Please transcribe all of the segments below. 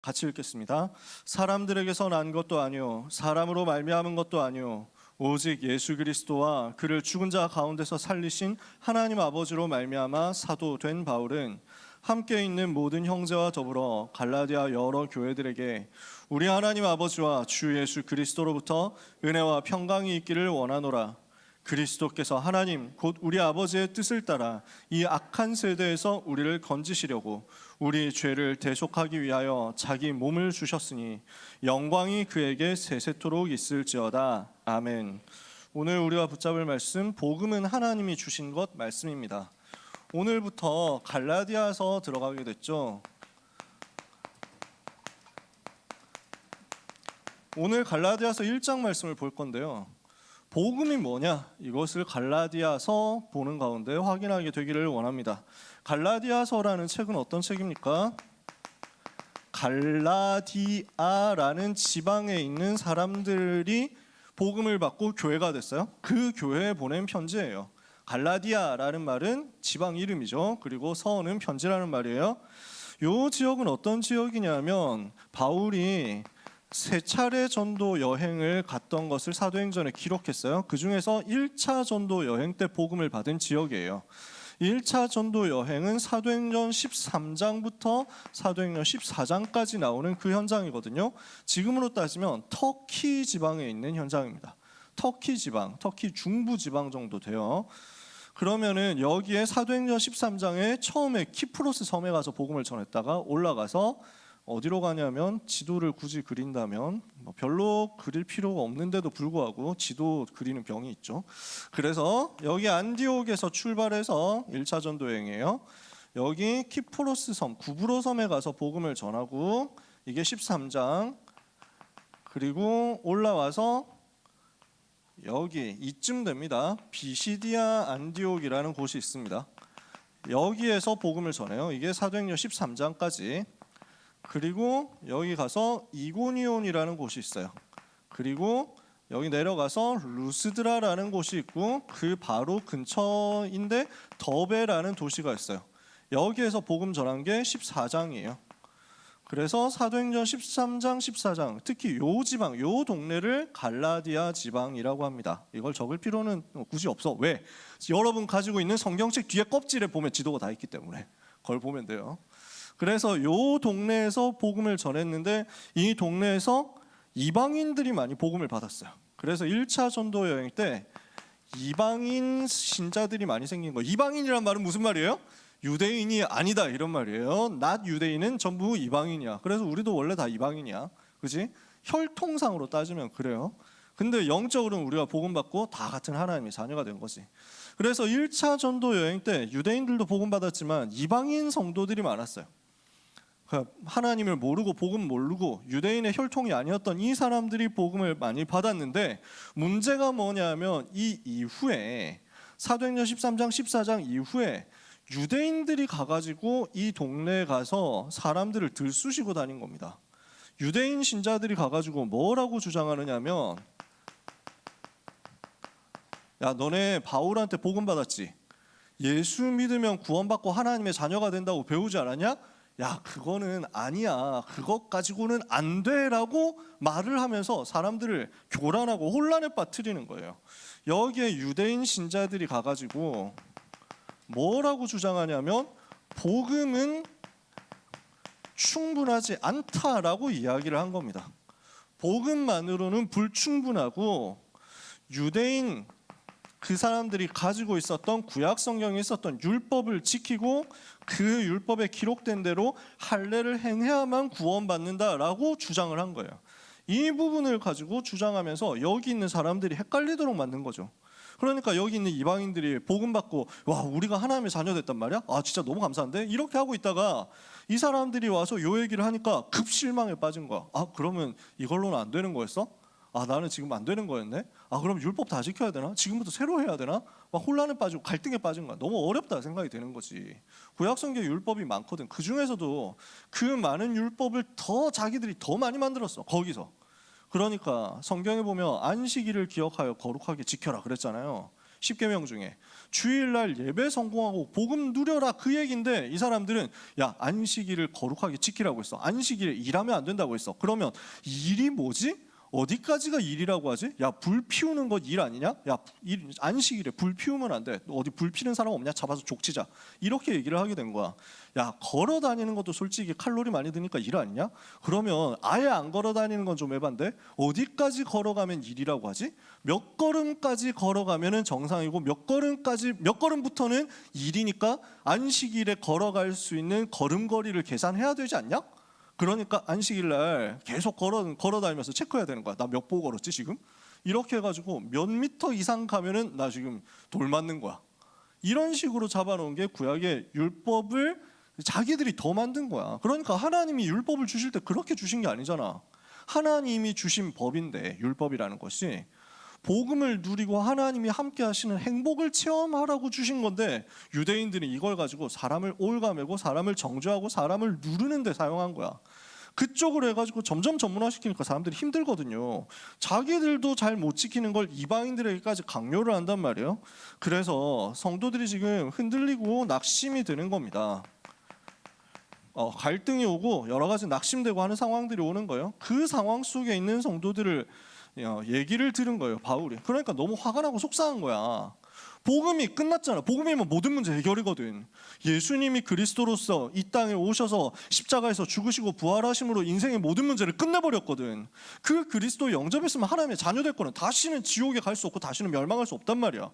같이 읽겠습니다. 사람들에게서 난 것도 아니요 사람으로 말미암은 것도 아니요 오직 예수 그리스도와 그를 죽은 자 가운데서 살리신 하나님 아버지로 말미암아 사도 된 바울은 함께 있는 모든 형제와 더불어 갈라디아 여러 교회들에게 우리 하나님 아버지와 주 예수 그리스도로부터 은혜와 평강이 있기를 원하노라. 그리스도께서 하나님 곧 우리 아버지의 뜻을 따라 이 악한 세대에서 우리를 건지시려고 우리 죄를 대속하기 위하여 자기 몸을 주셨으니 영광이 그에게 세세토록 있을지어다. 아멘. 오늘 우리가 붙잡을 말씀, 복음은 하나님이 주신 것 말씀입니다. 오늘부터 갈라디아서 들어가게 됐죠. 오늘 갈라디아서 1장 말씀을 볼 건데요. 복음이 뭐냐? 이것을 갈라디아서 보는 가운데 확인하게 되기를 원합니다. 갈라디아서라는 책은 어떤 책입니까? 갈라디아라는 지방에 있는 사람들이 복음을 받고 교회가 됐어요. 그 교회에 보낸 편지예요. 갈라디아라는 말은 지방 이름이죠. 그리고 서는 편지라는 말이에요. 이 지역은 어떤 지역이냐면 바울이 세 차례 전도 여행을 갔던 것을 사도행전에 기록했어요. 그 중에서 1차 전도 여행 때 복음을 받은 지역이에요. 1차 전도 여행은 사도행전 13장부터 사도행전 14장까지 나오는 그 현장이거든요. 지금으로 따지면 터키 지방에 있는 현장입니다. 터키 지방, 터키 중부 지방 정도 돼요. 그러면은 여기에 사도행전 13장에 처음에 키프로스 섬에 가서 복음을 전했다가 올라가서 어디로 가냐면, 지도를 굳이 그린다면 별로 그릴 필요가 없는데도 불구하고 지도 그리는 병이 있죠. 그래서 여기 안디옥에서 출발해서 1차 전도 여행이에요. 여기 키프로스 섬, 구브로 섬에 가서 복음을 전하고, 이게 13장. 그리고 올라와서 여기 이쯤 됩니다. 비시디아 안디옥이라는 곳이 있습니다. 여기에서 복음을 전해요. 이게 사도행전 13장까지. 그리고 여기 가서 이고니온이라는 곳이 있어요. 그리고 여기 내려가서 루스드라라는 곳이 있고, 그 바로 근처인데 더베라는 도시가 있어요. 여기에서 복음 전한 게 14장이에요. 그래서 사도행전 13장, 14장, 특히 요 지방, 요 동네를 갈라디아 지방이라고 합니다. 이걸 적을 필요는 굳이 없어. 왜? 여러분 가지고 있는 성경책 뒤에 껍질에 보면 지도가 다 있기 때문에 그걸 보면 돼요. 그래서 요 동네에서 복음을 전했는데, 이 동네에서 이방인들이 많이 복음을 받았어요. 그래서 1차 전도 여행 때 이방인 신자들이 많이 생긴 거예요. 이방인이란 말은 무슨 말이에요? 유대인이 아니다 이런 말이에요. 낫 유대인은 전부 이방인이야. 그래서 우리도 원래 다 이방인이야. 그지? 혈통상으로 따지면 그래요. 근데 영적으로는 우리가 복음 받고 다 같은 하나님의 자녀가 된 거지. 그래서 1차 전도 여행 때 유대인들도 복음 받았지만 이방인 성도들이 많았어요. 하나님을 모르고 복음 모르고 유대인의 혈통이 아니었던 이 사람들이 복음을 많이 받았는데, 문제가 뭐냐면 이 이후에 사도행전 13장 14장 이후에 유대인들이 가가지고 이 동네에 가서 사람들을 들쑤시고 다닌 겁니다. 유대인 신자들이 가가지고 뭐라고 주장하느냐면, 야 너네 바울한테 복음 받았지? 예수 믿으면 구원받고 하나님의 자녀가 된다고 배우지 않았냐? 야 그거는 아니야, 그것 가지고는 안 돼라고 말을 하면서 사람들을 교란하고 혼란에 빠뜨리는 거예요. 여기에 유대인 신자들이 가가지고 뭐라고 주장하냐면, 복음은 충분하지 않다라고 이야기를 한 겁니다. 복음만으로는 불충분하고, 유대인 그 사람들이 가지고 있었던 구약 성경에 있었던 율법을 지키고 그 율법에 기록된 대로 할례를 행해야만 구원받는다라고 주장을 한 거예요. 이 부분을 가지고 주장하면서 여기 있는 사람들이 헷갈리도록 만든 거죠. 그러니까 여기 있는 이방인들이 복음 받고, 와 우리가 하나님의 자녀 됐단 말이야? 아 진짜 너무 감사한데? 이렇게 하고 있다가 이 사람들이 와서 요 얘기를 하니까 급 실망에 빠진 거야. 아 그러면 이걸로는 안 되는 거였어? 아 나는 지금 안 되는 거였네? 아 그럼 율법 다 지켜야 되나? 지금부터 새로 해야 되나? 막 혼란에 빠지고 갈등에 빠진 거야. 너무 어렵다 생각이 되는 거지. 구약성경에 율법이 많거든. 그 중에서도 그 많은 율법을 더 자기들이 더 많이 만들었어 거기서. 그러니까 성경에 보면 안식일을 기억하여 거룩하게 지켜라 그랬잖아요. 십계명 중에 주일날 예배 성공하고 복음 누려라 그 얘기인데 이 사람들은 야 안식일을 거룩하게 지키라고 했어. 안식일에 일하면 안 된다고 했어. 그러면 일이 뭐지? 어디까지가 일이라고 하지? 야 불 피우는 거 일 아니냐? 야 안식일에 불 피우면 안 돼. 어디 불 피는 사람 없냐? 잡아서 족치자. 이렇게 얘기를 하게 된 거야. 야 걸어 다니는 것도 솔직히 칼로리 많이 드니까 일 아니냐? 그러면 아예 안 걸어 다니는 건 좀 에반데 어디까지 걸어가면 일이라고 하지? 몇 걸음까지 걸어가면은 정상이고 몇 걸음부터는 일이니까 안식일에 걸어갈 수 있는 걸음거리를 계산해야 되지 않냐? 그러니까 안식일 날 계속 걸어 다니면서 체크해야 되는 거야. 나 몇 보 걸었지 지금? 이렇게 해가지고 몇 미터 이상 가면은 나 지금 돌 맞는 거야. 이런 식으로 잡아놓은 게 구약의 율법을 자기들이 더 만든 거야. 그러니까 하나님이 율법을 주실 때 그렇게 주신 게 아니잖아. 하나님이 주신 법인데 율법이라는 것이 복음을 누리고 하나님이 함께 하시는 행복을 체험하라고 주신 건데 유대인들이 이걸 가지고 사람을 올가매고 사람을 정죄하고 사람을 누르는 데 사용한 거야. 그쪽으로 해가지고 점점 전문화시키니까 사람들이 힘들거든요. 자기들도 잘 못 지키는 걸 이방인들에게까지 강요를 한단 말이에요. 그래서 성도들이 지금 흔들리고 낙심이 드는 겁니다. 갈등이 오고 여러 가지 낙심되고 하는 상황들이 오는 거예요. 그 상황 속에 있는 성도들을 얘기를 들은 거예요, 바울이. 그러니까 너무 화가 나고 속상한 거야. 복음이 끝났잖아. 복음이면 모든 문제 해결이거든. 예수님이 그리스도로서 이 땅에 오셔서 십자가에서 죽으시고 부활하심으로 인생의 모든 문제를 끝내버렸거든. 그 그리스도 영접했으면 하나님의 자녀 될 거는 다시는 지옥에 갈 수 없고 다시는 멸망할 수 없단 말이야.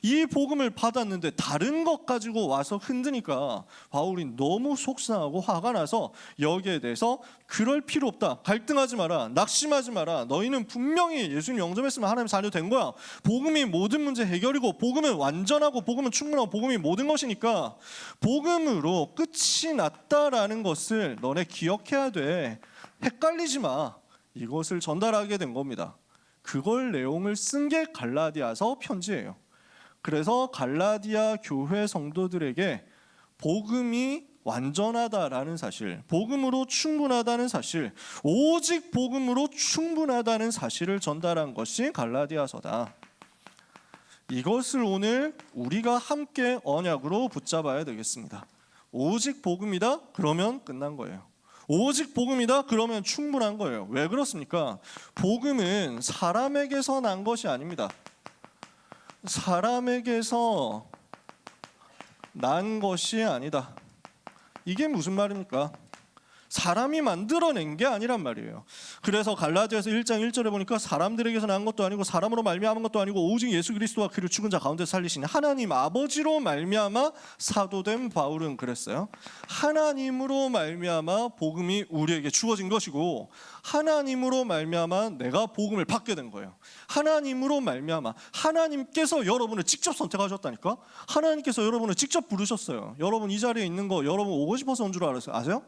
이 복음을 받았는데 다른 것 가지고 와서 흔드니까 바울이 너무 속상하고 화가 나서 여기에 대해서 그럴 필요 없다. 갈등하지 마라. 낙심하지 마라. 너희는 분명히 예수님 영접했으면 하나님의 자녀 된 거야. 복음이 모든 문제 해결이고 복음은 완전하고 복음은 충분하고 복음이 모든 것이니까 복음으로 끝이 났다라는 것을 너네 기억해야 돼. 헷갈리지 마. 이것을 전달하게 된 겁니다. 그걸 내용을 쓴 게 갈라디아서 편지예요. 그래서 갈라디아 교회 성도들에게 복음이 완전하다라는 사실, 복음으로 충분하다는 사실, 오직 복음으로 충분하다는 사실을 전달한 것이 갈라디아서다. 이것을 오늘 우리가 함께 언약으로 붙잡아야 되겠습니다. 오직 복음이다? 그러면 끝난 거예요. 오직 복음이다? 그러면 충분한 거예요. 왜 그렇습니까? 복음은 사람에게서 난 것이 아닙니다. 사람에게서 난 것이 아니다. 이게 무슨 말입니까? 사람이 만들어낸 게 아니란 말이에요. 그래서 갈라디아서 1장 1절에 보니까 사람들에게서 난 것도 아니고 사람으로 말미암은 것도 아니고 오직 예수 그리스도와 그를 죽은 자 가운데 살리신 하나님 아버지로 말미암아 사도된 바울은 그랬어요. 하나님으로 말미암아 복음이 우리에게 주어진 것이고 하나님으로 말미암아 내가 복음을 받게 된 거예요. 하나님으로 말미암아 하나님께서 여러분을 직접 선택하셨다니까. 하나님께서 여러분을 직접 부르셨어요. 여러분 이 자리에 있는 거 여러분 오고 싶어서 온 줄 아세요?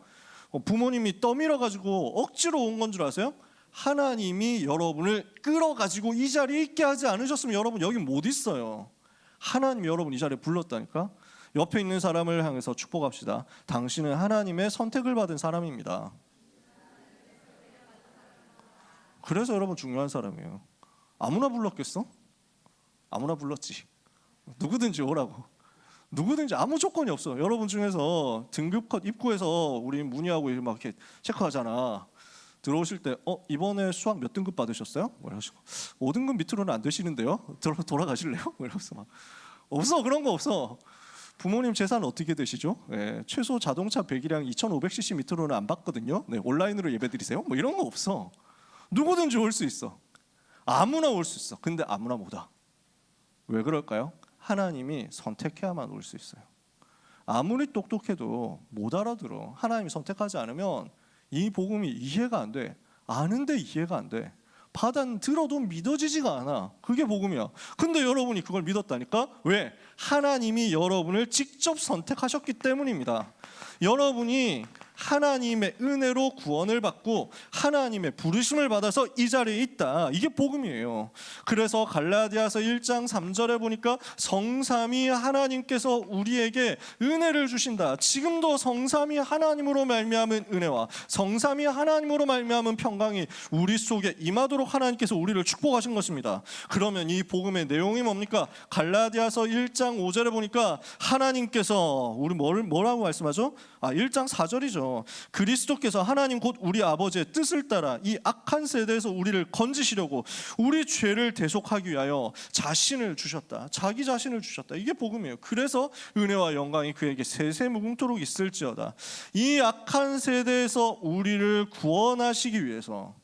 부모님이 떠밀어가지고 억지로 온 건 줄 아세요? 하나님이 여러분을 끌어가지고 이 자리에 있게 하지 않으셨으면 여러분 여기 못 있어요. 하나님이 여러분 이 자리에 불렀다니까. 옆에 있는 사람을 향해서 축복합시다. 당신은 하나님의 선택을 받은 사람입니다. 그래서 여러분 중요한 사람이에요. 아무나 불렀겠어? 아무나 불렀지. 누구든지 오라고. 누구든지 아무 조건이 없어. 여러분 중에서 등급컷 입구에서 우리 문의하고 막 이렇게 체크하잖아. 들어오실 때 이번에 수학 몇 등급 받으셨어요? 그래가지고 5등급 밑으로는 안 되시는데요. 돌아가실래요? 그래서 막 없어. 그런 거 없어. 부모님 재산 어떻게 되시죠? 네, 최소 자동차 배기량 2,500cc 밑으로는 안 받거든요. 네, 온라인으로 예배드리세요? 뭐 이런 거 없어. 누구든지 올 수 있어. 아무나 올 수 있어. 근데 아무나 못 와. 왜 그럴까요? 하나님이 선택해야만 올 수 있어요. 아무리 똑똑해도 못 알아들어. 하나님이 선택하지 않으면 이 복음이 이해가 안 돼. 아는데 이해가 안 돼. 들어도 믿어지지가 않아. 그게 복음이야. 근데 여러분이 그걸 믿었다니까? 왜? 하나님이 여러분을 직접 선택하셨기 때문입니다. 여러분이 하나님의 은혜로 구원을 받고 하나님의 부르심을 받아서 이 자리에 있다. 이게 복음이에요. 그래서 갈라디아서 1장 3절에 보니까 성삼위 하나님께서 우리에게 은혜를 주신다. 지금도 성삼위 하나님으로 말미암은 은혜와 성삼위 하나님으로 말미암은 평강이 우리 속에 임하도록 하나님께서 우리를 축복하신 것입니다. 그러면 이 복음의 내용이 뭡니까? 갈라디아서 1장 5절에 보니까 하나님께서 우리 뭐라고 말씀하죠? 1장 4절이죠. 그리스도께서 하나님 곧 우리 아버지의 뜻을 따라 이 악한 세대에서 우리를 건지시려고 우리 죄를 대속하기 위하여 자신을 주셨다. 자기 자신을 주셨다. 이게 복음이에요. 그래서 은혜와 영광이 그에게 세세무궁토록 있을지어다. 이 악한 세대에서 우리를 구원하시기 위해서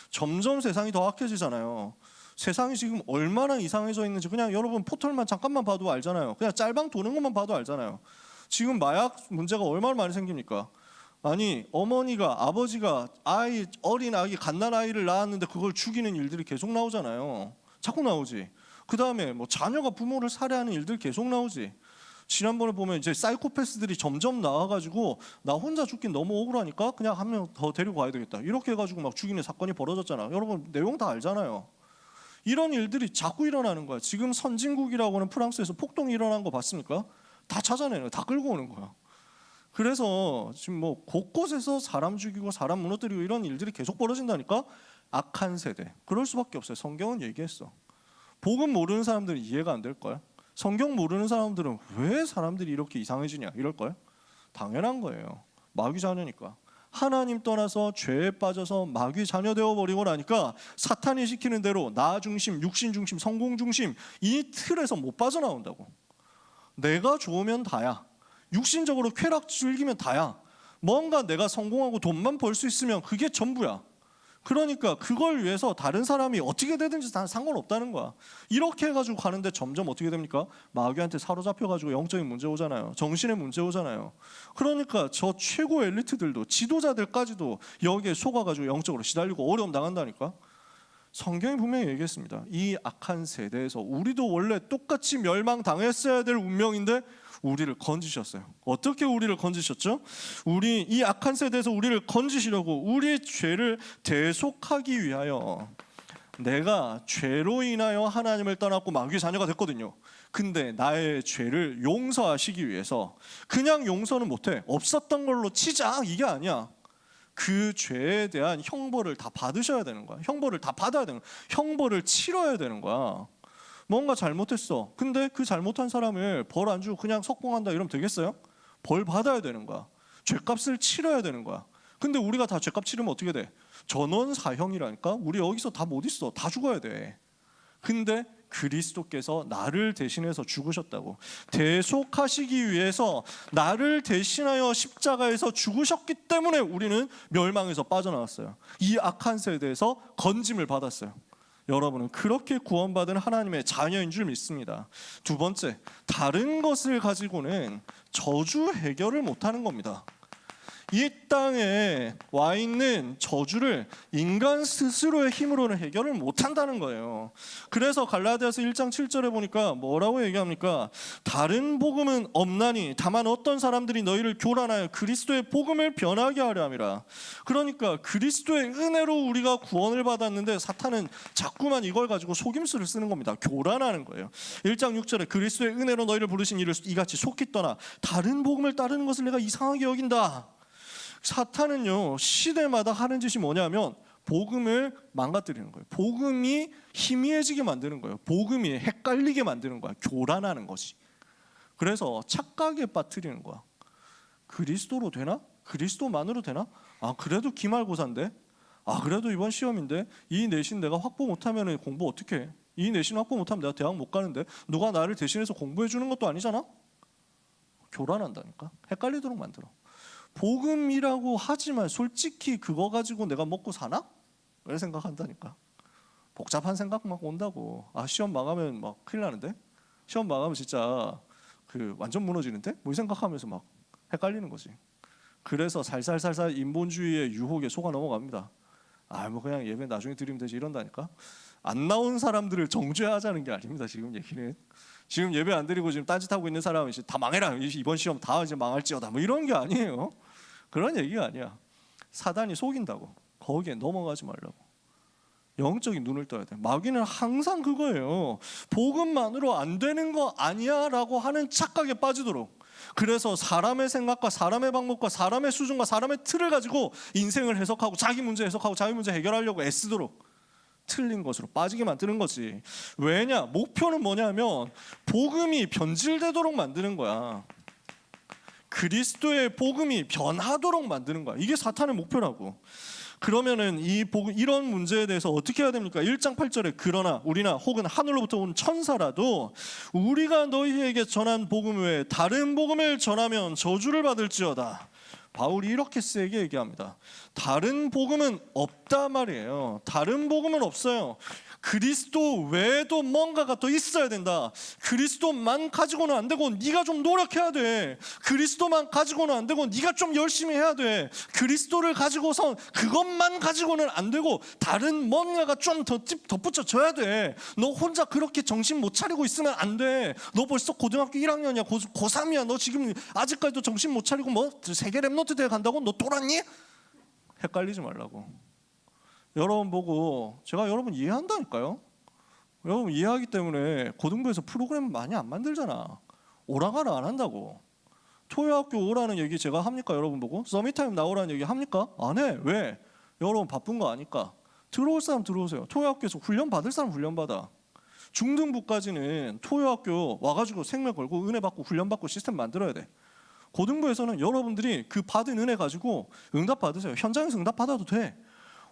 점점 세상이 더 악해지잖아요. 세상이 지금 얼마나 이상해져 있는지 그냥 여러분 포털만 잠깐만 봐도 알잖아요. 그냥 짤방 도는 것만 봐도 알잖아요. 지금 마약 문제가 얼마나 많이 생깁니까? 아니 어머니가 아버지가 어린 아기 갓난아이를 낳았는데 그걸 죽이는 일들이 계속 나오잖아요. 자꾸 나오지. 그 다음에 뭐 자녀가 부모를 살해하는 일들 계속 나오지. 지난번에 보면 이제 사이코패스들이 점점 나와가지고 나 혼자 죽긴 너무 억울하니까 그냥 한 명 더 데리고 가야 되겠다 이렇게 해가지고 막 죽이는 사건이 벌어졌잖아. 여러분 내용 다 알잖아요. 이런 일들이 자꾸 일어나는 거야. 지금 선진국이라고 하는 프랑스에서 폭동이 일어난 거 봤습니까? 다 찾아내는 거야. 다 끌고 오는 거야. 그래서 지금 뭐 곳곳에서 사람 죽이고 사람 무너뜨리고 이런 일들이 계속 벌어진다니까. 악한 세대. 그럴 수밖에 없어요. 성경은 얘기했어. 복음 모르는 사람들은 이해가 안 될 거야. 성경 모르는 사람들은 왜 사람들이 이렇게 이상해지냐 이럴 거야. 당연한 거예요. 마귀 자녀니까. 하나님 떠나서 죄에 빠져서 마귀 자녀 되어버리고 나니까 사탄이 시키는 대로 나 중심, 육신 중심, 성공 중심 이 틀에서 못 빠져나온다고. 내가 좋으면 다야. 육신적으로 쾌락 즐기면 다야. 뭔가 내가 성공하고 돈만 벌 수 있으면 그게 전부야. 그러니까 그걸 위해서 다른 사람이 어떻게 되든지 다 상관없다는 거야. 이렇게 해가지고 가는데 점점 어떻게 됩니까? 마귀한테 사로잡혀가지고 영적인 문제 오잖아요. 정신의 문제 오잖아요. 그러니까 저 최고 엘리트들도 지도자들까지도 여기에 속아가지고 영적으로 시달리고 어려움 당한다니까. 성경이 분명히 얘기했습니다. 이 악한 세대에서 우리도 원래 똑같이 멸망당했어야 될 운명인데 우리를 건지셨어요. 어떻게 우리를 건지셨죠? 우리 이 악한 세대에서 우리를 건지시려고 우리의 죄를 대속하기 위하여. 내가 죄로 인하여 하나님을 떠났고 마귀의 자녀가 됐거든요. 근데 나의 죄를 용서하시기 위해서 그냥 용서는 못해. 없었던 걸로 치자 이게 아니야. 그 죄에 대한 형벌을 다 받으셔야 되는 거야. 형벌을 다 받아야 되는 거야. 형벌을 치러야 되는 거야. 뭔가 잘못했어. 근데 그 잘못한 사람을 벌 안 주고 그냥 석봉한다 이러면 되겠어요? 벌 받아야 되는 거야. 죄값을 치러야 되는 거야. 근데 우리가 다 죄값 치르면 어떻게 돼? 전원 사형이라니까. 우리 여기서 다 못 있어. 다 죽어야 돼. 근데 그리스도께서 나를 대신해서 죽으셨다고. 대속하시기 위해서 나를 대신하여 십자가에서 죽으셨기 때문에 우리는 멸망에서 빠져나왔어요. 이 악한 세대에서 건짐을 받았어요. 여러분은 그렇게 구원받은 하나님의 자녀인 줄 믿습니다. 두 번째, 다른 것을 가지고는 저주 해결을 못하는 겁니다. 이 땅에 와 있는 저주를 인간 스스로의 힘으로는 해결을 못한다는 거예요. 그래서 갈라디아서 1장 7절에 보니까 뭐라고 얘기합니까? 다른 복음은 없나니 다만 어떤 사람들이 너희를 교란하여 그리스도의 복음을 변하게 하려 함이라. 그러니까 그리스도의 은혜로 우리가 구원을 받았는데 사탄은 자꾸만 이걸 가지고 속임수를 쓰는 겁니다. 교란하는 거예요. 1장 6절에 그리스도의 은혜로 너희를 부르신 이를 이같이 속히 떠나 다른 복음을 따르는 것을 내가 이상하게 여긴다. 사탄은요 시대마다 하는 짓이 뭐냐면 복음을 망가뜨리는 거예요. 복음이 희미해지게 만드는 거예요. 복음이 헷갈리게 만드는 거야. 교란하는 것이. 그래서 착각에 빠뜨리는 거야. 그리스도로 되나? 그리스도만으로 되나? 그래도 기말고사인데? 그래도 이번 시험인데? 이 내신 내가 확보 못하면 공부 어떻게 해? 이 내신 확보 못하면 내가 대학 못 가는데? 누가 나를 대신해서 공부해 주는 것도 아니잖아? 교란한다니까. 헷갈리도록 만들어. 복음이라고 하지만 솔직히 그거 가지고 내가 먹고 사나? 왜 생각한다니까. 복잡한 생각 막 온다고. 시험 망하면 막 큰일 나는데? 시험 망하면 진짜 완전 무너지는데? 뭐 이 생각하면서 막 헷갈리는 거지. 그래서 살살살살 인본주의의 유혹에 속아 넘어갑니다. 뭐 그냥 예배 나중에 드리면 되지 이런다니까. 안 나온 사람들을 정죄하자는 게 아닙니다. 지금 얘기는. 지금 예배 안 드리고 지금 딴짓하고 있는 사람은 이제 다 망해라. 이번 시험 다 이제 망할지어다. 뭐 이런 게 아니에요. 그런 얘기가 아니야. 사단이 속인다고. 거기에 넘어가지 말라고. 영적인 눈을 떠야 돼. 마귀는 항상 그거예요. 복음만으로 안 되는 거 아니야 라고 하는 착각에 빠지도록. 그래서 사람의 생각과 사람의 방법과 사람의 수준과 사람의 틀을 가지고 인생을 해석하고 자기 문제 해석하고 자기 문제 해결하려고 애쓰도록 틀린 것으로 빠지게 만드는 거지. 왜냐? 목표는 뭐냐면 복음이 변질되도록 만드는 거야. 그리스도의 복음이 변하도록 만드는 거야. 이게 사탄의 목표라고. 그러면은 이런 문제에 대해서 어떻게 해야 됩니까? 1장 8절에 그러나 우리나 혹은 하늘로부터 온 천사라도 우리가 너희에게 전한 복음 외에 다른 복음을 전하면 저주를 받을지어다. 바울이 이렇게 세게 얘기합니다. 다른 복음은 없다 말이에요. 다른 복음은 없어요. 그리스도 외에도 뭔가가 더 있어야 된다. 그리스도만 가지고는 안 되고 네가 좀 노력해야 돼. 그리스도만 가지고는 안 되고 네가 좀 열심히 해야 돼. 그리스도를 가지고선 그것만 가지고는 안 되고 다른 뭔가가 좀 더 덧붙여져야 돼. 너 혼자 그렇게 정신 못 차리고 있으면 안 돼. 너 벌써 고등학교 1학년이야. 고3이야. 너 지금 아직까지도 정신 못 차리고 뭐 세계 랩노트 대회 간다고? 너 돌았니? 헷갈리지 말라고. 여러분 보고 제가 여러분 이해한다니까요. 여러분 이해하기 때문에 고등부에서 프로그램 많이 안 만들잖아. 오라가라 안 한다고. 토요학교 오라는 얘기 제가 합니까? 여러분 보고 서밋타임 나오라는 얘기 합니까? 안 해. 왜? 여러분 바쁜 거 아니까. 들어올 사람 들어오세요. 토요학교에서 훈련 받을 사람 훈련 받아. 중등부까지는 토요학교 와가지고 생명 걸고 은혜 받고 훈련 받고 시스템 만들어야 돼. 고등부에서는 여러분들이 그 받은 은혜 가지고 응답 받으세요. 현장에서 응답 받아도 돼.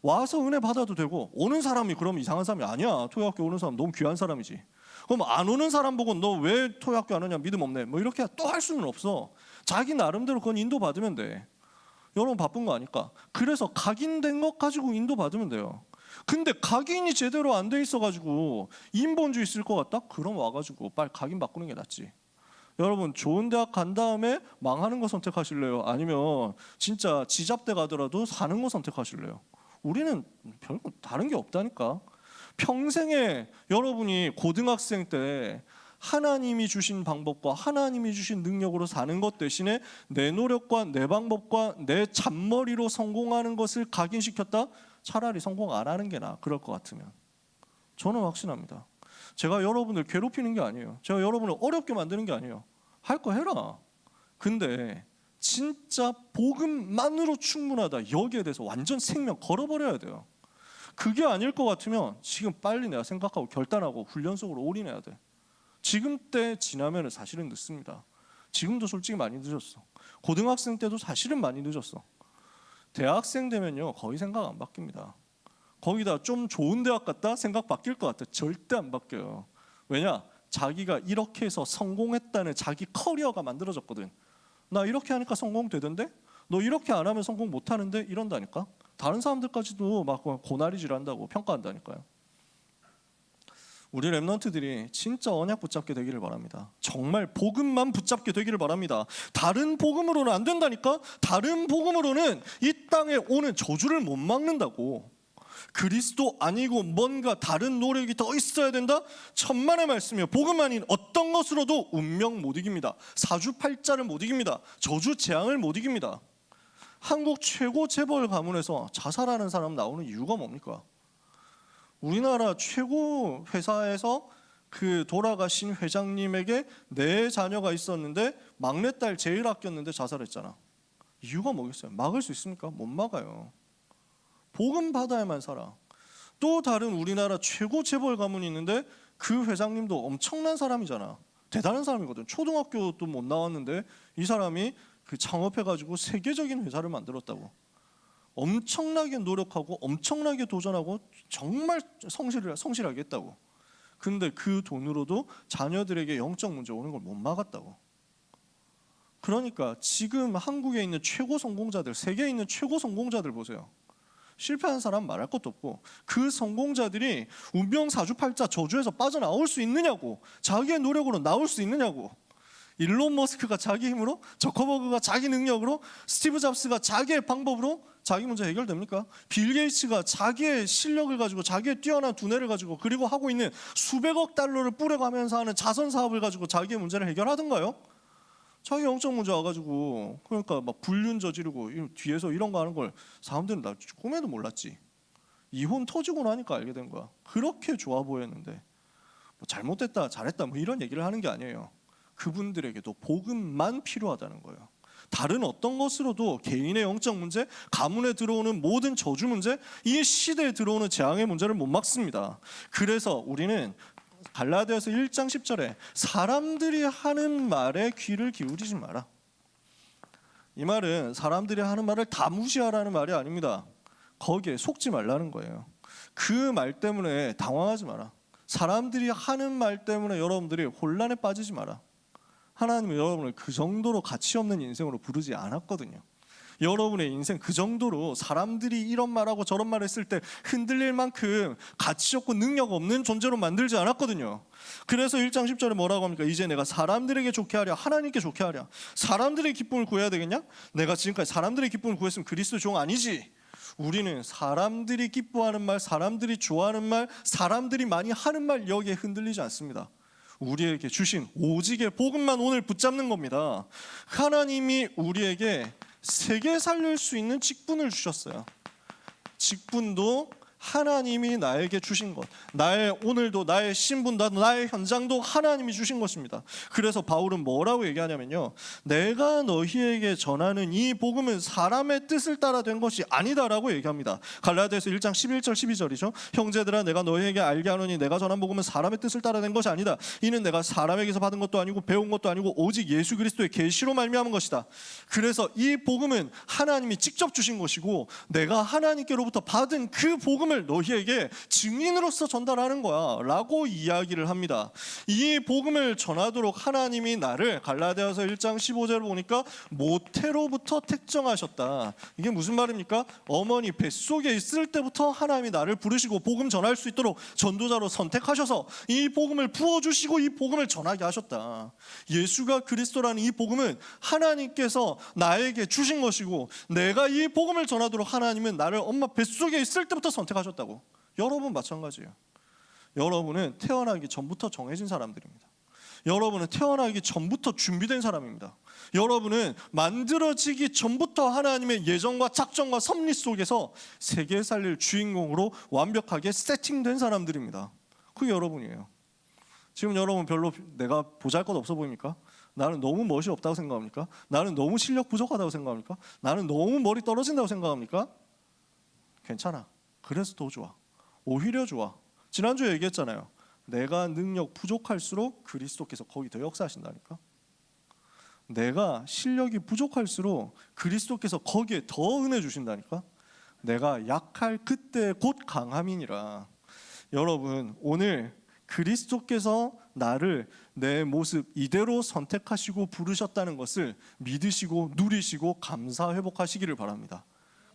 와서 은혜 받아도 되고. 오는 사람이 그럼 이상한 사람이 아니야. 토요학교 오는 사람 너무 귀한 사람이지. 그럼 안 오는 사람 보고 너 왜 토요학교 안 오냐 믿음 없네 뭐 이렇게 또 할 수는 없어. 자기 나름대로 그건 인도 받으면 돼. 여러분 바쁜 거 아니까. 그래서 각인된 것 가지고 인도 받으면 돼요. 근데 각인이 제대로 안 돼 있어가지고 인본주의 쓸 것 같다? 그럼 와가지고 빨리 각인 바꾸는 게 낫지. 여러분 좋은 대학 간 다음에 망하는 거 선택하실래요? 아니면 진짜 지잡대 가더라도 사는 거 선택하실래요? 우리는 별거 다른 게 없다니까. 평생에 여러분이 고등학생 때 하나님이 주신 방법과 하나님이 주신 능력으로 사는 것 대신에 내 노력과 내 방법과 내 잔머리로 성공하는 것을 각인시켰다? 차라리 성공 안 하는 게 나아. 그럴 것 같으면. 저는 확신합니다. 제가 여러분을 괴롭히는 게 아니에요. 제가 여러분을 어렵게 만드는 게 아니에요. 할 거 해라. 근데 진짜 복음만으로 충분하다. 여기에 대해서 완전 생명 걸어버려야 돼요. 그게 아닐 것 같으면 지금 빨리 내가 생각하고 결단하고 훈련 속으로 올인해야 돼. 지금 때 지나면 사실은 늦습니다. 지금도 솔직히 많이 늦었어. 고등학생 때도 사실은 많이 늦었어. 대학생 되면요 거의 생각 안 바뀝니다. 거기다 좀 좋은 대학 갔다 생각 바뀔 것 같아. 절대 안 바뀌어요. 왜냐? 자기가 이렇게 해서 성공했다는 자기 커리어가 만들어졌거든. 나 이렇게 하니까 성공되던데? 너 이렇게 안 하면 성공 못하는데? 이런다니까. 다른 사람들까지도 막 고나리질 한다고 평가한다니까요. 우리 랩런트들이 진짜 언약 붙잡게 되기를 바랍니다. 정말 복음만 붙잡게 되기를 바랍니다. 다른 복음으로는 안 된다니까. 다른 복음으로는 이 땅에 오는 저주를 못 막는다고. 그리스도 아니고 뭔가 다른 노력이 더 있어야 된다? 천만의 말씀이요. 복음 아닌 어떤 것으로도 운명 못 이깁니다. 사주팔자를 못 이깁니다. 저주 재앙을 못 이깁니다. 한국 최고 재벌 가문에서 자살하는 사람 나오는 이유가 뭡니까? 우리나라 최고 회사에서 그 돌아가신 회장님에게 4자녀가 있었는데 막내딸 제일 아꼈는데 자살했잖아. 이유가 뭐겠어요? 막을 수 있습니까? 못 막아요. 복음 받아야만 살아. 또 다른 우리나라 최고 재벌 가문이 있는데 그 회장님도 엄청난 사람이잖아. 대단한 사람이거든. 초등학교도 못 나왔는데 이 사람이 그 창업해가지고 세계적인 회사를 만들었다고. 엄청나게 노력하고 엄청나게 도전하고 정말 성실하게 했다고. 근데 그 돈으로도 자녀들에게 영적 문제 오는 걸 못 막았다고. 그러니까 지금 한국에 있는 최고 성공자들, 세계에 있는 최고 성공자들 보세요. 실패한 사람 말할 것도 없고 그 성공자들이 운명 사주팔자 저주에서 빠져나올 수 있느냐고. 자기의 노력으로 나올 수 있느냐고. 일론 머스크가 자기 힘으로, 저커버그가 자기 능력으로, 스티브 잡스가 자기의 방법으로 자기 문제 해결됩니까? 빌 게이츠가 자기의 실력을 가지고 자기의 뛰어난 두뇌를 가지고 그리고 하고 있는 수백억 달러를 뿌려가면서 하는 자선 사업을 가지고 자기의 문제를 해결하던가요? 자기 영적 문제 와가지고 그러니까 막 불륜 저지르고 뒤에서 이런 거 하는 걸 사람들은 나 꿈에도 몰랐지. 이혼 터지고 나니까 알게 된 거야. 그렇게 좋아 보였는데 뭐 잘못됐다 잘했다 뭐 이런 얘기를 하는 게 아니에요. 그분들에게도 복음만 필요하다는 거예요. 다른 어떤 것으로도 개인의 영적 문제, 가문에 들어오는 모든 저주 문제, 이 시대에 들어오는 재앙의 문제를 못 막습니다. 그래서 우리는 갈라디아서 1장 10절에 사람들이 하는 말에 귀를 기울이지 마라. 이 말은 사람들이 하는 말을 다 무시하라는 말이 아닙니다. 거기에 속지 말라는 거예요. 그 말 때문에 당황하지 마라. 사람들이 하는 말 때문에 여러분들이 혼란에 빠지지 마라. 하나님은 여러분을 그 정도로 가치 없는 인생으로 부르지 않았거든요. 여러분의 인생 그 정도로 사람들이 이런 말하고 저런 말 했을 때 흔들릴 만큼 가치 없고 능력 없는 존재로 만들지 않았거든요. 그래서 1장 10절에 뭐라고 합니까? 이제 내가 사람들에게 좋게 하랴 하나님께 좋게 하랴. 사람들의 기쁨을 구해야 되겠냐? 내가 지금까지 사람들의 기쁨을 구했으면 그리스도 종 아니지. 우리는 사람들이 기뻐하는 말, 사람들이 좋아하는 말, 사람들이 많이 하는 말 여기에 흔들리지 않습니다. 우리에게 주신 오직의 복음만 오늘 붙잡는 겁니다. 하나님이 우리에게 세계 살릴 수 있는 직분을 주셨어요. 직분도 하나님이 나에게 주신 것, 나의 오늘도 나의 신분도 나의 현장도 하나님이 주신 것입니다. 그래서 바울은 뭐라고 얘기하냐면요, 내가 너희에게 전하는 이 복음은 사람의 뜻을 따라 된 것이 아니다라고 얘기합니다. 갈라디아서 1장 11절 12절이죠. 형제들아 내가 너희에게 알게 하노니 내가 전한 복음은 사람의 뜻을 따라 된 것이 아니다. 이는 내가 사람에게서 받은 것도 아니고 배운 것도 아니고 오직 예수 그리스도의 계시로 말미암은 것이다. 그래서 이 복음은 하나님이 직접 주신 것이고 내가 하나님께로부터 받은 그 복음을 너희에게 증인으로서 전달하는 거야 라고 이야기를 합니다. 이 복음을 전하도록 하나님이 나를 갈라디아서 1장 15절을 보니까 모태로부터 택정하셨다. 이게 무슨 말입니까? 어머니 뱃속에 있을 때부터 하나님이 나를 부르시고 복음 전할 수 있도록 전도자로 선택하셔서 이 복음을 부어주시고 이 복음을 전하게 하셨다. 예수가 그리스도라는 이 복음은 하나님께서 나에게 주신 것이고 내가 이 복음을 전하도록 하나님은 나를 엄마 뱃속에 있을 때부터 선택하셨다고. 여러분 마찬가지예요. 여러분은 태어나기 전부터 정해진 사람들입니다. 여러분은 태어나기 전부터 준비된 사람입니다. 여러분은 만들어지기 전부터 하나님의 예정과 작정과 섭리 속에서 세계 살릴 주인공으로 완벽하게 세팅된 사람들입니다. 그게 여러분이에요. 지금 여러분 별로 내가 보잘것 보입니까? 나는 너무 멋이 없다고 생각합니까? 나는 너무 실력 부족하다고 생각합니까? 나는 너무 머리 떨어진다고 생각합니까? 괜찮아. 그래서 더 좋아. 오히려 좋아. 지난주에 얘기했잖아요. 내가 능력 부족할수록 그리스도께서 거기 더 역사하신다니까. 내가 실력이 부족할수록 그리스도께서 거기에 더 은혜 주신다니까. 내가 약할 그때 곧 강함이니라. 여러분 오늘 그리스도께서 나를 내 모습 이대로 선택하시고 부르셨다는 것을 믿으시고 누리시고 감사 회복하시기를 바랍니다.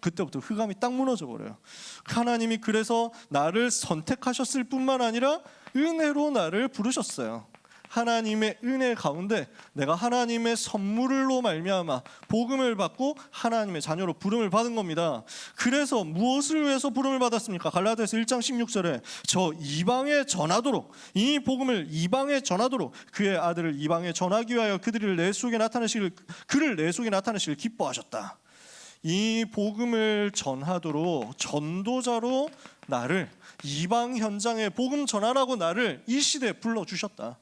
그때부터 흑암이 딱 무너져 버려요. 하나님이 그래서 나를 선택하셨을 뿐만 아니라 은혜로 나를 부르셨어요. 하나님의 은혜 가운데 내가 하나님의 선물로 말미암아 복음을 받고 하나님의 자녀로 부름을 받은 겁니다. 그래서 무엇을 위해서 부름을 받았습니까? 갈라디아서 1장 16절에 저 이방에 전하도록, 이 복음을 이방에 전하도록 그의 아들을 이방에 전하기 위하여 그를 내 속에 나타내시길 기뻐하셨다. 이 복음을 전하도록 전도자로 나를, 이방 현장에 복음 전하라고 나를 이 시대에 불러주셨다.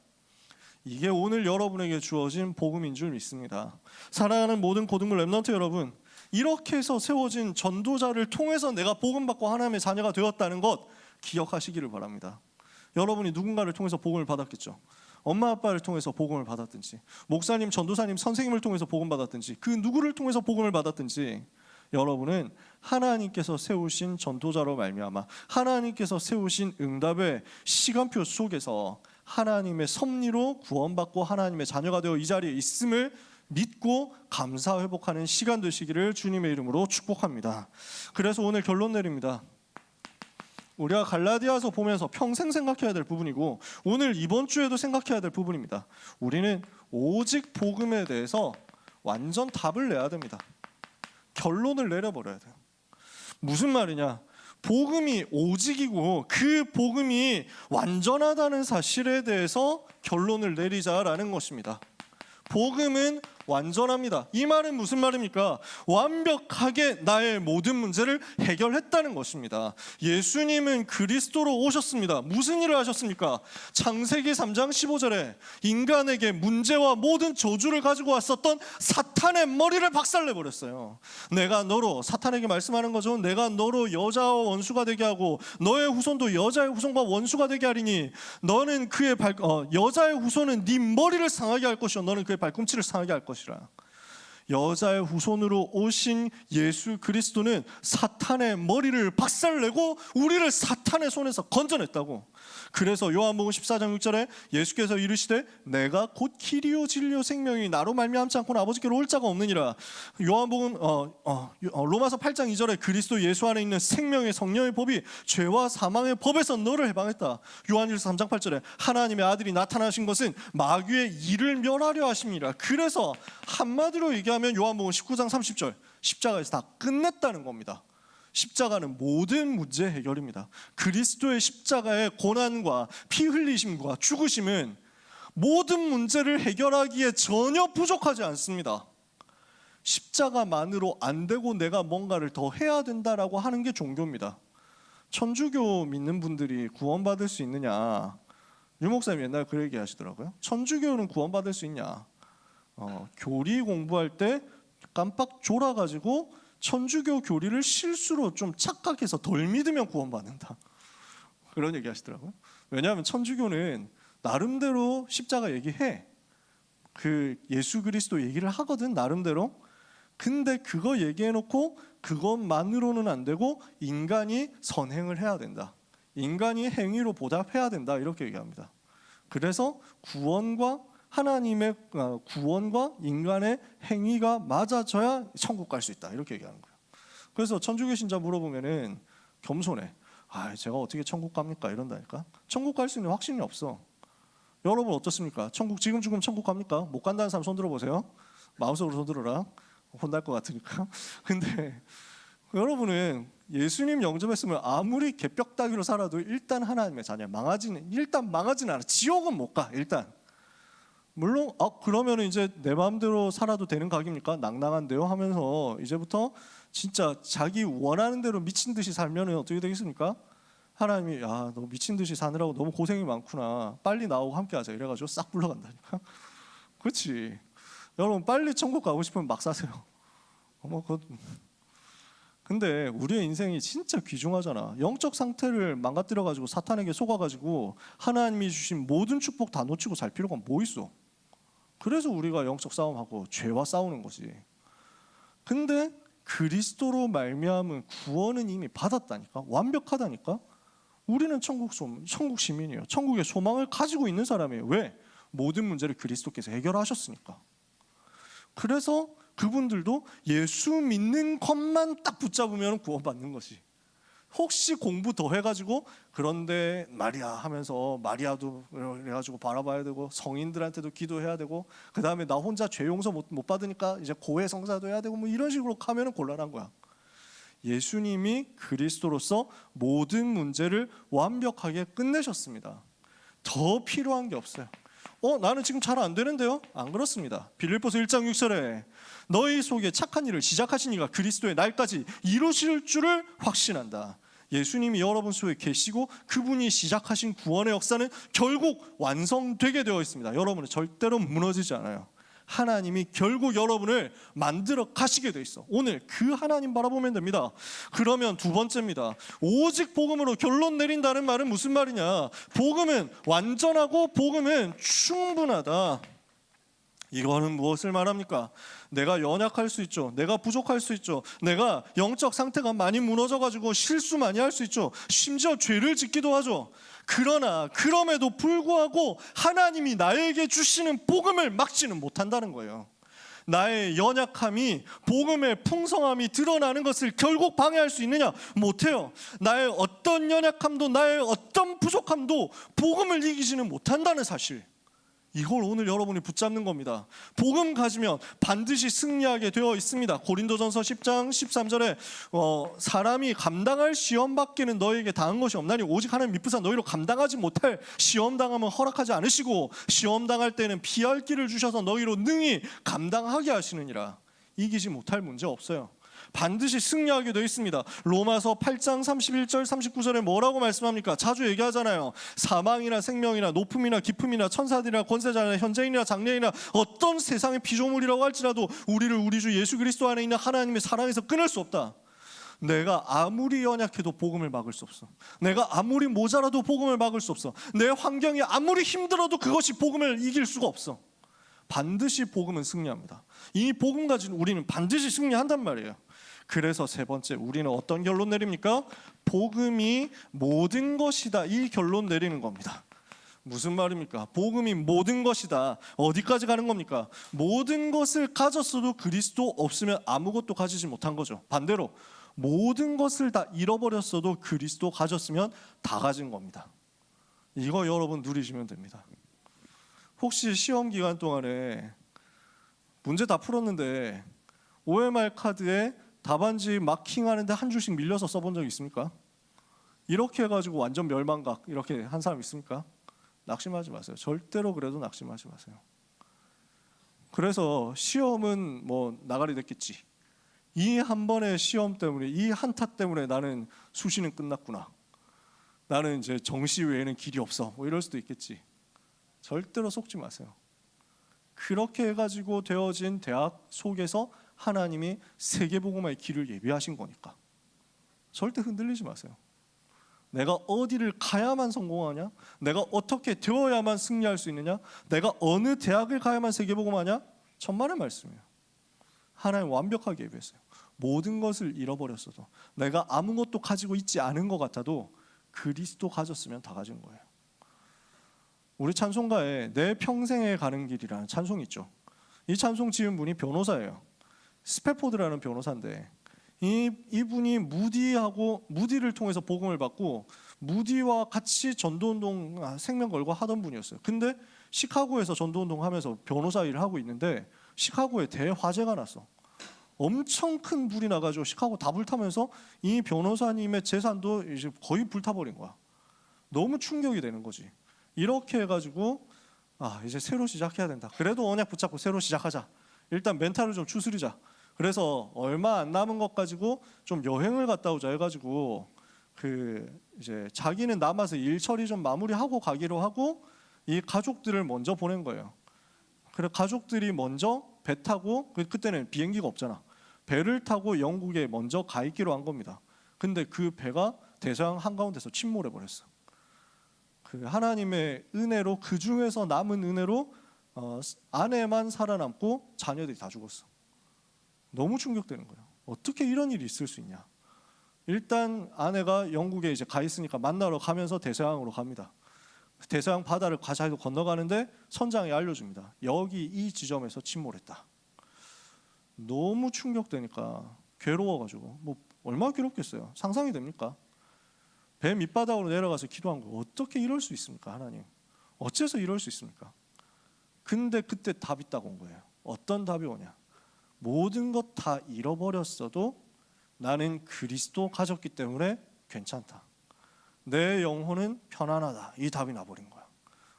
이게 오늘 여러분에게 주어진 복음인 줄 믿습니다. 사랑하는 모든 고등부 렘넌트 여러분, 이렇게 해서 세워진 전도자를 통해서 내가 복음 받고 하나님의 자녀가 되었다는 것 기억하시기를 바랍니다. 여러분이 누군가를 통해서 복음을 받았겠죠. 엄마 아빠를 통해서 복음을 받았든지, 목사님, 전도사님, 선생님을 통해서 복음 받았든지, 그 누구를 통해서 복음을 받았든지, 여러분은 하나님께서 세우신 전도자로 말미암아 하나님께서 세우신 응답의 시간표 속에서 하나님의 섭리로 구원받고 하나님의 자녀가 되어 이 자리에 있음을 믿고 감사 회복하는 시간 되시기를 주님의 이름으로 축복합니다. 그래서 오늘 결론 내립니다. 우리가 갈라디아서 보면서 평생 생각해야 될 부분이고 오늘 이번 주에도 생각해야 될 부분입니다. 우리는 오직 복음에 대해서 완전 답을 내야 됩니다. 결론을 내려버려야 돼요. 무슨 말이냐? 복음이 오직이고 그 복음이 완전하다는 사실에 대해서 결론을 내리자라는 것입니다. 복음은 완전합니다. 이 말은 무슨 말입니까? 완벽하게 나의 모든 문제를 해결했다는 것입니다. 예수님은 그리스도로 오셨습니다. 무슨 일을 하셨습니까? 창세기 3장 15절에 인간에게 문제와 모든 저주를 가지고 왔었던 사탄의 머리를 박살내버렸어요. 내가 너로, 사탄에게 말씀하는 거죠. 내가 너로 여자와 원수가 되게 하고 너의 후손도 여자의 후손과 원수가 되게 하리니 너는 그의 여자의 후손은 네 머리를 상하게 할 것이요 너는 그의 발꿈치를 상하게 할 것이라. 여자의 후손으로 오신 예수 그리스도는 사탄의 머리를 박살내고 우리를 사탄의 손에서 건져냈다고. 그래서 요한복음 14장 6절에 예수께서 이르시되 내가 곧 길이요 진리요 생명이 나로 말미암지 않고는 아버지께로 올 자가 없느니라. 요한복음 로마서 8장 2절에 그리스도 예수 안에 있는 생명의 성령의 법이 죄와 사망의 법에서 너를 해방했다. 요한일서 3장 8절에 하나님의 아들이 나타나신 것은 마귀의 일을 멸하려 하심이라. 그래서 한마디로 얘기하면 요한복음 19장 30절 십자가에서 다 끝냈다는 겁니다. 십자가는 모든 문제 해결입니다. 그리스도의 십자가의 고난과 피 흘리심과 죽으심은 모든 문제를 해결하기에 전혀 부족하지 않습니다. 십자가만으로 안 되고 내가 뭔가를 더 해야 된다라고 하는 게 종교입니다. 천주교 믿는 분들이 구원받을 수 있느냐? 유 목사님 옛날에 그 얘기 하시더라고요. 천주교는 구원받을 수 있냐? 교리 공부할 때 깜빡 졸아가지고 천주교 교리를 실수로 좀 착각해서 덜 믿으면 구원받는다, 그런 얘기 하시더라고요. 왜냐하면 천주교는 나름대로 십자가 얘기해. 그 예수 그리스도 얘기를 하거든, 나름대로. 근데 그거 얘기해놓고 그것만으로는 안 되고 인간이 선행을 해야 된다, 인간이 행위로 보답해야 된다, 이렇게 얘기합니다. 그래서 구원과 하나님의 구원과 인간의 행위가 맞아져야 천국 갈 수 있다, 이렇게 얘기하는 거예요. 그래서 천주교 신자 물어보면은 겸손해. 제가 어떻게 천국 갑니까? 이런다니까. 천국 갈 수 있는 확신이 없어. 여러분 어떻습니까? 천국 지금 죽으면 천국 갑니까? 못 간다는 사람 손 들어보세요. 마음속으로 손 들어라. 혼날 것 같으니까. 근데 여러분은 예수님 영접했으면 아무리 개벽 따기로 살아도 일단 하나님의 자녀, 망하지는 않아. 지옥은 못 가. 일단. 물론 그러면 이제 내 마음대로 살아도 되는 각입니까? 낭낭한데요 하면서 이제부터 진짜 자기 원하는 대로 미친 듯이 살면 어떻게 되겠습니까? 하나님이 너 미친 듯이 사느라고 너무 고생이 많구나, 빨리 나오고 함께하자, 이래가지고 싹 불러간다니까. 그렇지. 여러분 빨리 천국 가고 싶으면 막 사세요. 근데 우리의 인생이 진짜 귀중하잖아. 영적 상태를 망가뜨려가지고 사탄에게 속아가지고 하나님이 주신 모든 축복 다 놓치고 살 필요가 뭐 있어? 그래서 우리가 영적 싸움하고 죄와 싸우는 거지. 근데 그리스도로 말미암은 구원은 이미 받았다니까, 완벽하다니까. 우리는 천국 시민이에요. 천국의 소망을 가지고 있는 사람이에요. 왜? 모든 문제를 그리스도께서 해결하셨으니까. 그래서 그분들도 예수 믿는 것만 딱 붙잡으면 구원받는 것이. 혹시 공부 더 해가지고 그런데 말이야 하면서 마리아도 그래가지고 바라봐야 되고 성인들한테도 기도해야 되고 그 다음에 나 혼자 죄 용서 못 받으니까 이제 고해 성사도 해야 되고 뭐 이런 식으로 가면 곤란한 거야. 예수님이 그리스도로서 모든 문제를 완벽하게 끝내셨습니다. 더 필요한 게 없어요. 나는 지금 잘 안 되는데요? 안 그렇습니다. 빌립보서 1장 6절에 너희 속에 착한 일을 시작하신 이가 그리스도의 날까지 이루실 줄을 확신한다. 예수님이 여러분 속에 계시고 그분이 시작하신 구원의 역사는 결국 완성되게 되어 있습니다. 여러분은 절대로 무너지지 않아요. 하나님이 결국 여러분을 만들어 가시게 돼 있어. 오늘 그 하나님 바라보면 됩니다. 그러면 두 번째입니다. 오직 복음으로 결론 내린다는 말은 무슨 말이냐? 복음은 완전하고 복음은 충분하다. 이거는 무엇을 말합니까? 내가 연약할 수 있죠. 내가 부족할 수 있죠. 내가 영적 상태가 많이 무너져가지고 실수 많이 할 수 있죠. 심지어 죄를 짓기도 하죠. 그러나 그럼에도 불구하고 하나님이 나에게 주시는 복음을 막지는 못한다는 거예요. 나의 연약함이 복음의 풍성함이 드러나는 것을 결국 방해할 수 있느냐? 못해요. 나의 어떤 연약함도 나의 어떤 부족함도 복음을 이기지는 못한다는 사실. 이걸 오늘 여러분이 붙잡는 겁니다. 복음 가지면 반드시 승리하게 되어 있습니다. 고린도전서 10장 13절에 사람이 감당할 시험 받기는 너에게 당한 것이 없나니 오직 하나님 미쁘사 너희로 감당하지 못할 시험 당함은 허락하지 않으시고 시험 당할 때는 피할 길을 주셔서 너희로 능히 감당하게 하시느니라. 이기지 못할 문제 없어요. 반드시 승리하게 되어 있습니다. 로마서 8장 31절 39절에 뭐라고 말씀합니까? 자주 얘기하잖아요. 사망이나 생명이나 높음이나 깊음이나 천사들이나 권세자나 현재인이나 장래인이나 어떤 세상의 피조물이라고 할지라도 우리를 우리 주 예수 그리스도 안에 있는 하나님의 사랑에서 끊을 수 없다. 내가 아무리 연약해도 복음을 막을 수 없어. 내가 아무리 모자라도 복음을 막을 수 없어. 내 환경이 아무리 힘들어도 그것이 복음을 이길 수가 없어. 반드시 복음은 승리합니다. 이 복음 가진 우리는 반드시 승리한단 말이에요. 그래서 세 번째, 우리는 어떤 결론 내립니까? 복음이 모든 것이다. 이 결론 내리는 겁니다. 무슨 말입니까? 복음이 모든 것이다. 어디까지 가는 겁니까? 모든 것을 가졌어도 그리스도 없으면 아무것도 가지지 못한 거죠. 반대로 모든 것을 다 잃어버렸어도 그리스도 가졌으면 다 가진 겁니다. 이거 여러분 누리시면 됩니다. 혹시 시험 기간 동안에 문제 다 풀었는데 OMR 카드에 답안지 마킹하는데 한 줄씩 밀려서 써본 적 있습니까? 이렇게 해가지고 완전 멸망각 이렇게 한 사람 있습니까? 낙심하지 마세요. 절대로 그래도 낙심하지 마세요. 그래서 시험은 뭐 나가리 됐겠지. 이 한 번의 시험 때문에, 이 한타 때문에 나는 수시는 끝났구나. 나는 이제 정시 외에는 길이 없어. 뭐 이럴 수도 있겠지. 절대로 속지 마세요. 그렇게 해가지고 되어진 대학 속에서 하나님이 세계복음화의 길을 예비하신 거니까 절대 흔들리지 마세요. 내가 어디를 가야만 성공하냐? 내가 어떻게 되어야만 승리할 수 있느냐? 내가 어느 대학을 가야만 세계복음화냐? 천만의 말씀이에요. 하나님 완벽하게 예비했어요. 모든 것을 잃어버렸어도, 내가 아무것도 가지고 있지 않은 것 같아도 그리스도 가졌으면 다 가진 거예요. 우리 찬송가에 내 평생에 가는 길이라는 찬송이 있죠. 이 찬송 지은 분이 변호사예요. 스패포드라는 변호사인데 이분이 무디를 통해서 복음을 받고 무디와 같이 전도운동 생명 걸고 하던 분이었어요. 근데 시카고에서 전도운동 하면서 변호사 일을 하고 있는데 시카고에 대화재가 났어. 엄청 큰 불이 나가지고 시카고 다 불타면서 이 변호사님의 재산도 이제 거의 불타버린 거야. 너무 충격이 되는 거지. 이렇게 해가지고 이제 새로 시작해야 된다. 그래도 언약 붙잡고 새로 시작하자. 일단 멘탈을 좀 추스리자. 그래서 얼마 안 남은 것 가지고 좀 여행을 갔다 오자 해가지고 이제 자기는 남아서 일 처리 좀 마무리하고 가기로 하고 이 가족들을 먼저 보낸 거예요. 그래 가족들이 먼저 배 타고 그때는 비행기가 없잖아. 배를 타고 영국에 먼저 가 있기로 한 겁니다. 근데 그 배가 대서양 한가운데서 침몰해 버렸어. 그 하나님의 은혜로 그 중에서 남은 은혜로 아내만 살아남고 자녀들이 다 죽었어. 너무 충격되는 거예요. 어떻게 이런 일이 있을 수 있냐? 일단 아내가 영국에 이제 가 있으니까 만나러 가면서 대서양으로 갑니다. 대서양 바다를 가자해도 건너가는데 선장이 알려줍니다. 여기 이 지점에서 침몰했다. 너무 충격되니까 괴로워가지고 뭐 얼마나 괴롭겠어요. 상상이 됩니까? 배 밑바닥으로 내려가서 기도한 거 어떻게 이럴 수 있습니까? 하나님 어째서 이럴 수 있습니까? 근데 그때 답이 딱 온 거예요. 어떤 답이 오냐? 모든 것 다 잃어버렸어도 나는 그리스도 가졌기 때문에 괜찮다. 내 영혼은 편안하다. 이 답이 나버린 거야.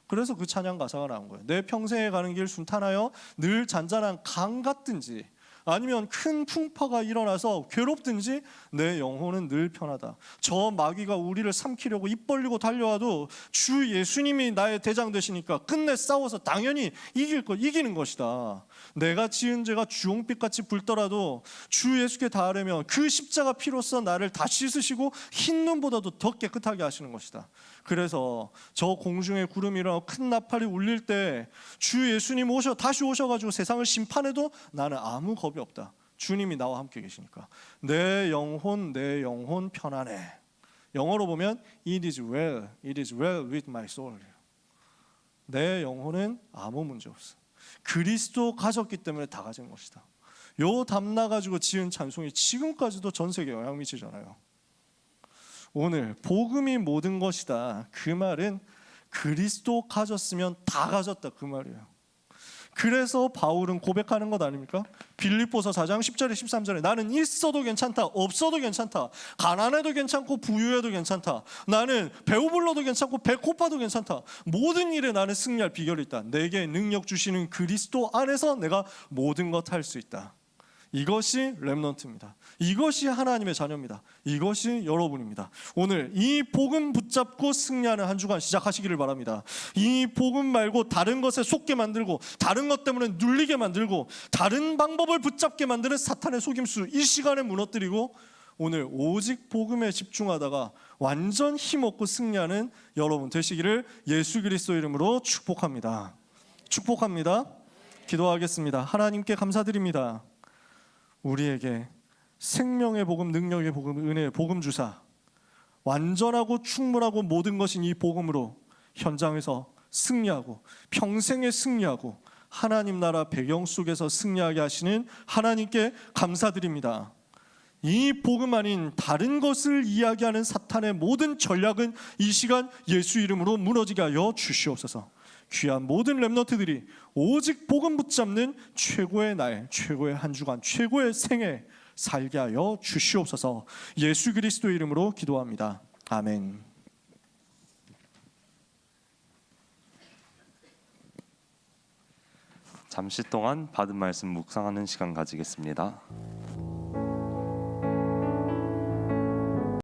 그래서 그 찬양 가사가 나온 거예요. 내 평생에 가는 길 순탄하여 늘 잔잔한 강 같든지 아니면 큰 풍파가 일어나서 괴롭든지 내 영혼은 늘 편하다. 저 마귀가 우리를 삼키려고 입 벌리고 달려와도 주 예수님이 나의 대장 되시니까 끝내 싸워서 당연히 이기는 것이다. 내가 지은 죄가 주홍빛같이 붉더라도 주 예수께 닿으려면 그 십자가 피로써 나를 다 씻으시고 흰 눈보다도 더 깨끗하게 하시는 것이다. 그래서 저 공중에 구름이 일어나고 큰 나팔이 울릴 때 주 예수님 다시 오셔가지고 세상을 심판해도 나는 아무 겁이 없다. 주님이 나와 함께 계시니까 내 영혼 편안해. 영어로 보면 it is well with my soul. 내 영혼은 아무 문제 없어. 그리스도 가졌기 때문에 다 가진 것이다. 요 담나 가지고 지은 찬송이 지금까지도 전 세계에 영향 미치잖아요. 오늘 복음이 모든 것이다. 그 말은 그리스도 가졌으면 다 가졌다 그 말이에요. 그래서 바울은 고백하는 것 아닙니까? 빌립보서 4장 10절에 13절에 나는 있어도 괜찮다, 없어도 괜찮다, 가난해도 괜찮고 부유해도 괜찮다, 나는 배고불러도 괜찮고 배고파도 괜찮다, 모든 일에 나는 승리할 비결이 있다. 내게 능력 주시는 그리스도 안에서 내가 모든 것 할 수 있다. 이것이 렘넌트입니다. 이것이 하나님의 자녀입니다. 이것이 여러분입니다. 오늘 이 복음 붙잡고 승리하는 한 주간 시작하시기를 바랍니다. 이 복음 말고 다른 것에 속게 만들고 다른 것 때문에 눌리게 만들고 다른 방법을 붙잡게 만드는 사탄의 속임수 이 시간에 무너뜨리고 오늘 오직 복음에 집중하다가 완전 힘없고 승리하는 여러분 되시기를 예수 그리스도 이름으로 축복합니다. 축복합니다. 기도하겠습니다. 하나님께 감사드립니다. 우리에게 생명의 복음, 능력의 복음, 은혜의 복음 주사 완전하고 충분하고 모든 것인 이 복음으로 현장에서 승리하고 평생에 승리하고 하나님 나라 배경 속에서 승리하게 하시는 하나님께 감사드립니다. 이 복음 아닌 다른 것을 이야기하는 사탄의 모든 전략은 이 시간 예수 이름으로 무너지게 하여 주시옵소서. 귀한 모든 렘넌트들이 오직 복음 붙잡는 최고의 날, 최고의 한 주간, 최고의 생애 살게 하여 주시옵소서. 예수 그리스도 이름으로 기도합니다. 아멘. 잠시 동안 받은 말씀 묵상하는 시간 가지겠습니다.